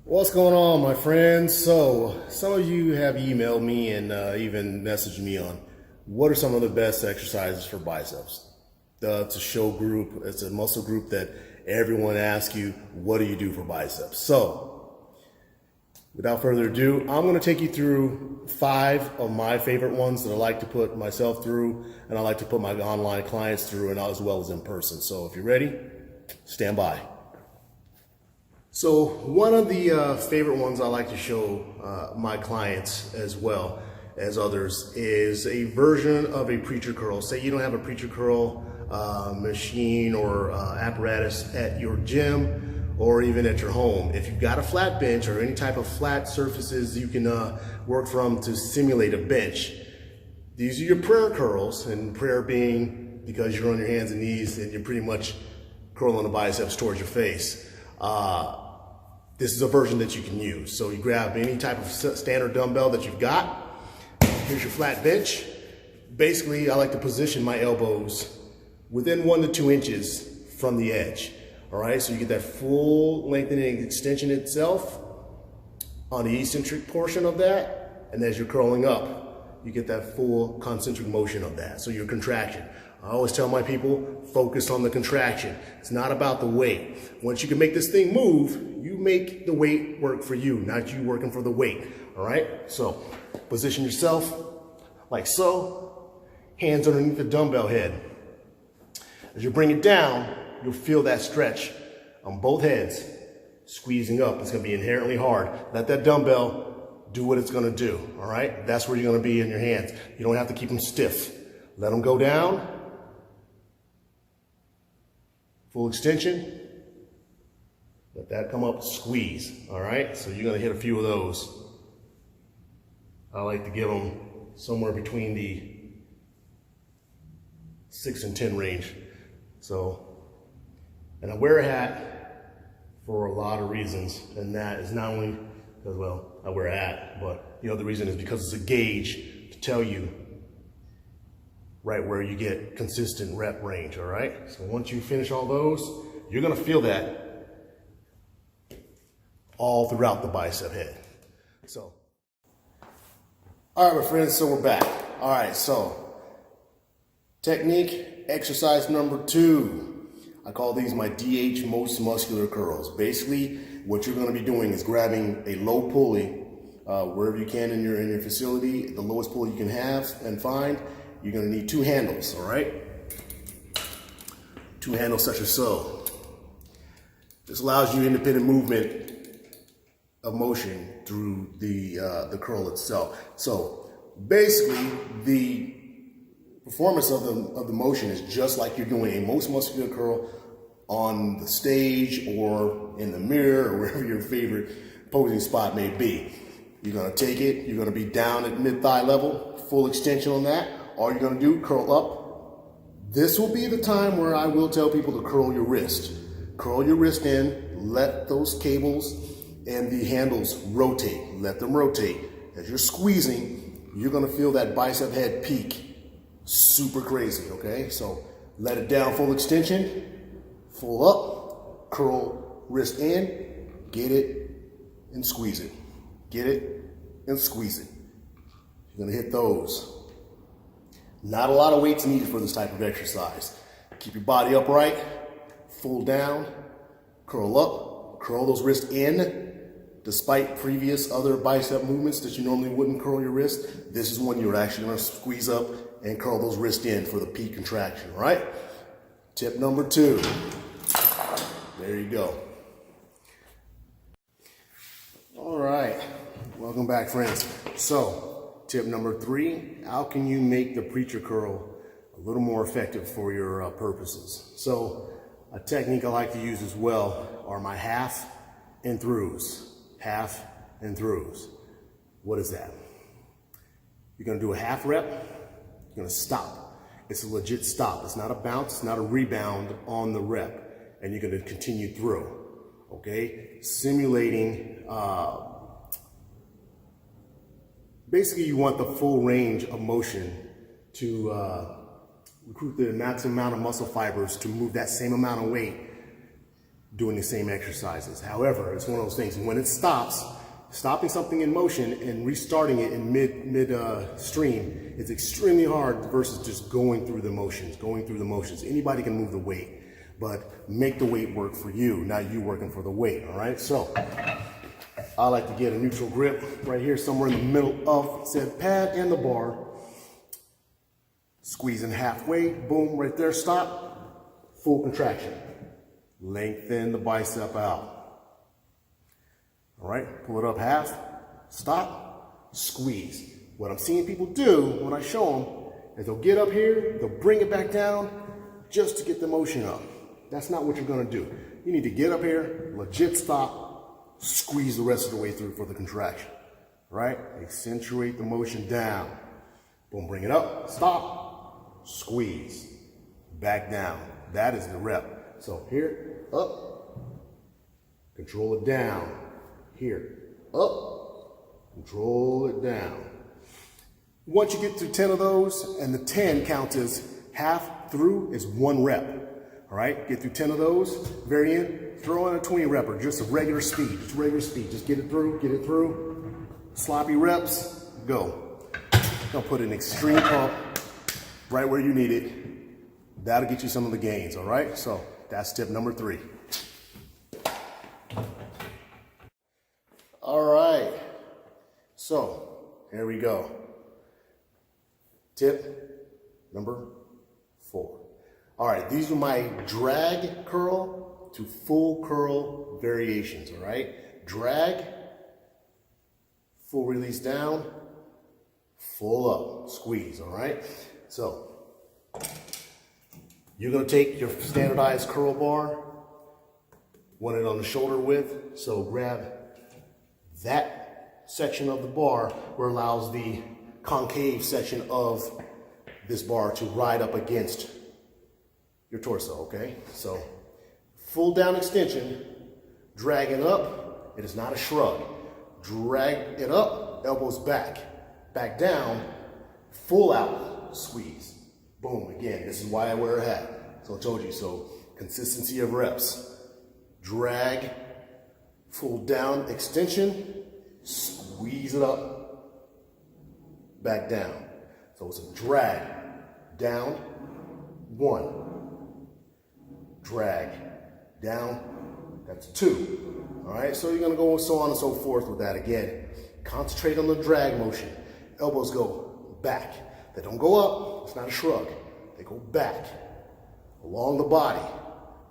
What's going on, my friends? So, some of you have emailed me and even messaged me on what are some of the best exercises for biceps. It's a show group, it's a muscle group that everyone asks you, what do you do for biceps? So, without further ado, I'm going to take you through 5 of my favorite ones that I like to put myself through, and I like to put my online clients through, and as well as in person. So, if you're ready, stand by. So one of the favorite ones I like to show my clients as well as others is a version of a preacher curl. Say you don't have a preacher curl machine or apparatus at your gym or even at your home. If you've got a flat bench or any type of flat surfaces you can work from to simulate a bench, these are your prayer curls, and prayer being because you're on your hands and knees and you're pretty much curling the biceps towards your face. This is a version that you can use. So you grab any type of standard dumbbell that you've got. Here's your flat bench. Basically, I like to position my elbows within 1 to 2 inches from the edge. All right, so you get that full lengthening and extension itself on the eccentric portion of that. And as you're curling up, you get that full concentric motion of that. So your contraction. I always tell my people, focus on the contraction. It's not about the weight. Once you can make this thing move, you make the weight work for you, not you working for the weight. All right? So position yourself like so, hands underneath the dumbbell head. As you bring it down, you'll feel that stretch on both heads, squeezing up. It's going to be inherently hard. Let that dumbbell do what it's going to do. All right? That's where you're going to be in your hands. You don't have to keep them stiff. Let them go down. Full extension, let that come up, squeeze, all right? So you're gonna hit a few of those. I like to give them somewhere between the 6 and 10 range. So, and I wear a hat for a lot of reasons, and that is not only because, well, I wear a hat, but the other reason is because it's a gauge to tell you right where you get consistent rep range, all right? So once you finish all those, you're gonna feel that all throughout the bicep head. So, all right, my friends, so we're back. All right, so technique, exercise number 2. I call these my DH most muscular curls. Basically, what you're gonna be doing is grabbing a low pulley, wherever you can in your facility, the lowest pulley you can have and find. You're gonna need 2 handles, all right? 2 handles such as so. This allows you independent movement of motion through the curl itself. So basically, the performance of the motion is just like you're doing a most muscular curl on the stage or in the mirror or wherever your favorite posing spot may be. You're gonna take it, you're gonna be down at mid-thigh level, full extension on that. All you're gonna do, curl up. This will be the time where I will tell people to curl your wrist. Curl your wrist in, let those cables and the handles rotate. Let them rotate. As you're squeezing, you're gonna feel that bicep head peak. Super crazy, okay? So let it down, full extension, full up, curl wrist in, get it and squeeze it. Get it and squeeze it. You're gonna hit those. Not a lot of weights needed for this type of exercise. Keep your body upright, full down, curl up, curl those wrists in. Despite previous other bicep movements that you normally wouldn't curl your wrist, this is one you're actually gonna squeeze up and curl those wrists in for the peak contraction, all right? Tip number 2. There you go. All right, welcome back, friends. So, tip number 3, how can you make the preacher curl a little more effective for your purposes? So a technique I like to use as well are my half and throughs. Half and throughs. What is that? You're gonna do a half rep, you're gonna stop. It's a legit stop. It's not a bounce, it's not a rebound on the rep. And you're gonna continue through, okay? Simulating, basically, you want the full range of motion to recruit the maximum amount of muscle fibers to move that same amount of weight doing the same exercises. However, it's one of those things, when it stops, stopping something in motion and restarting it in mid stream is extremely hard versus just going through the motions. Anybody can move the weight, but make the weight work for you, not you working for the weight, all right? So I like to get a neutral grip right here, somewhere in the middle of said pad and the bar. Squeezing halfway, boom, right there, stop, full contraction. Lengthen the bicep out. All right, pull it up half, stop, squeeze. What I'm seeing people do when I show them is they'll get up here, they'll bring it back down just to get the motion up. That's not what you're gonna do. You need to get up here, legit stop, squeeze the rest of the way through for the contraction, right? Accentuate the motion down. Boom, bring it up, stop, squeeze, back down. That is the rep. So here, up, control it down. Here, up, control it down. Once you get to 10 of those, and the 10 counts as half through is 1 rep. All right, get through 10 of those, very end, throw in a 20 repper, just a regular speed, just get it through. Sloppy reps, go. Don't put an extreme pump right where you need it. That'll get you some of the gains, all right? So that's tip number 3. All right, so here we go. Tip number 4. All right, these are my drag curl to full curl variations, all right? Drag, full release down, full up, squeeze, all right? So you're gonna take your standardized curl bar, want it on the shoulder width, so grab that section of the bar where it allows the concave section of this bar to ride up against your torso, okay? So full down extension, drag it up. It is not a shrug. Drag it up, elbows back down, full out, squeeze. Boom, again, this is why I wear a hat. So I told you, so consistency of reps. Drag, full down extension, squeeze it up, back down. So it's a drag, down, 1. Drag, down, that's 2. All right, so you're gonna go so on and so forth with that again. Concentrate on the drag motion. Elbows go back. They don't go up, it's not a shrug. They go back, along the body.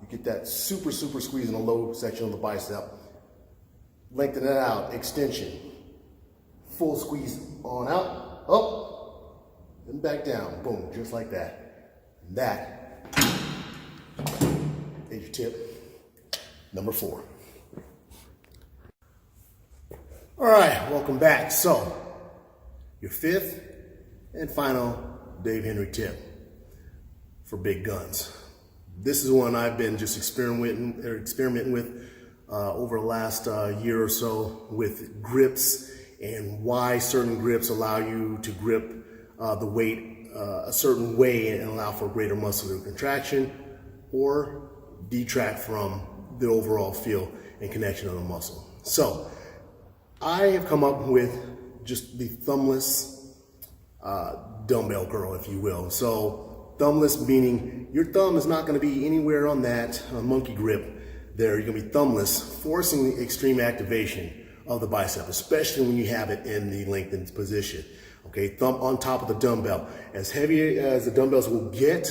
You get that super squeeze in the low section of the bicep. Lengthen it out, extension. Full squeeze on out, up, and back down. Boom, just like that. And that is your tip number 4. All right, welcome back. So, your 5th and final Dave Henry tip for big guns. This is one I've been just experimenting with over the last year or so with grips and why certain grips allow you to grip the weight a certain way and allow for greater muscular contraction or detract from the overall feel and connection of the muscle. So I have come up with just the thumbless dumbbell curl, if you will. So thumbless meaning your thumb is not going to be anywhere on that monkey grip there. You're going to be thumbless, forcing the extreme activation of the bicep, especially when you have it in the lengthened position. Okay, thumb on top of the dumbbell. As heavy as the dumbbells will get,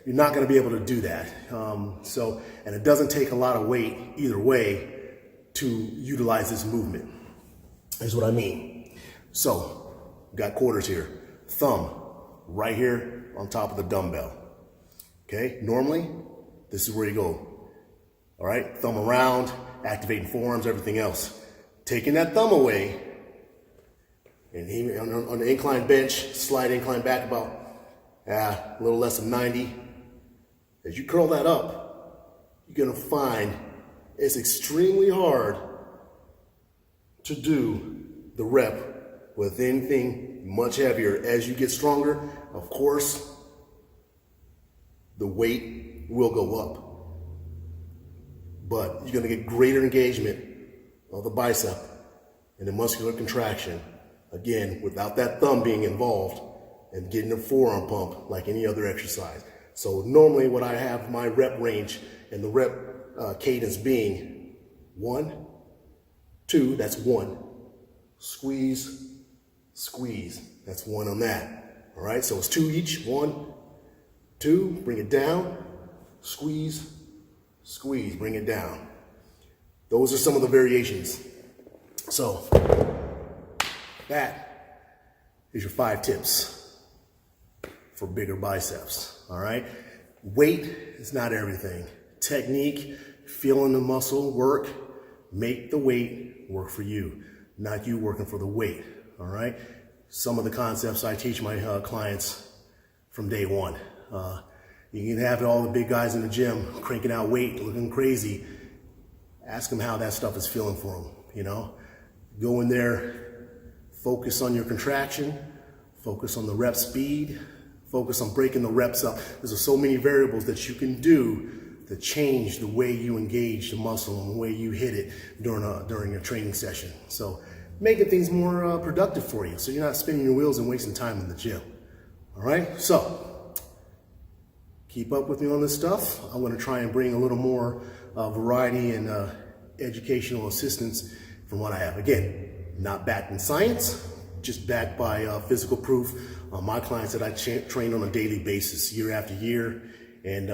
you're not going to be able to do that. And it doesn't take a lot of weight either way to utilize this movement. Is what I mean. So, got quarters here. Thumb right here on top of the dumbbell. Okay, normally this is where you go. All right, thumb around, activating forearms, everything else. Taking that thumb away, and even on the incline bench, slide incline back about a little less than 90. As you curl that up, you're gonna find it's extremely hard to do the rep with anything much heavier. As you get stronger, of course, the weight will go up. but you're gonna get greater engagement of the bicep and the muscular contraction, again, without that thumb being involved and getting a forearm pump like any other exercise. So normally what I have my rep range and the rep cadence being 1, 2, that's 1, squeeze, squeeze, that's 1 on that. All right, so it's 2 each, 1, 2, bring it down, squeeze, squeeze, bring it down. Those are some of the variations. So that is your 5 tips for bigger biceps, all right? Weight is not everything. Technique, feeling the muscle work, make the weight work for you, not you working for the weight, all right? Some of the concepts I teach my clients from day one. You can have all the big guys in the gym cranking out weight, looking crazy. Ask them how that stuff is feeling for them, you know? Go in there, focus on your contraction, focus on the rep speed, focus on breaking the reps up. There's so many variables that you can do to change the way you engage the muscle and the way you hit it during a training session. So making things more productive for you, so you're not spinning your wheels and wasting time in the gym. All right, so keep up with me on this stuff. I'm going to try and bring a little more variety and educational assistance from what I have. Again, not backed in science, just backed by physical proof on my clients that I train on a daily basis, year after year and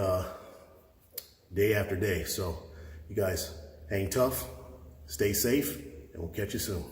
day after day. So you guys hang tough, stay safe, and we'll catch you soon.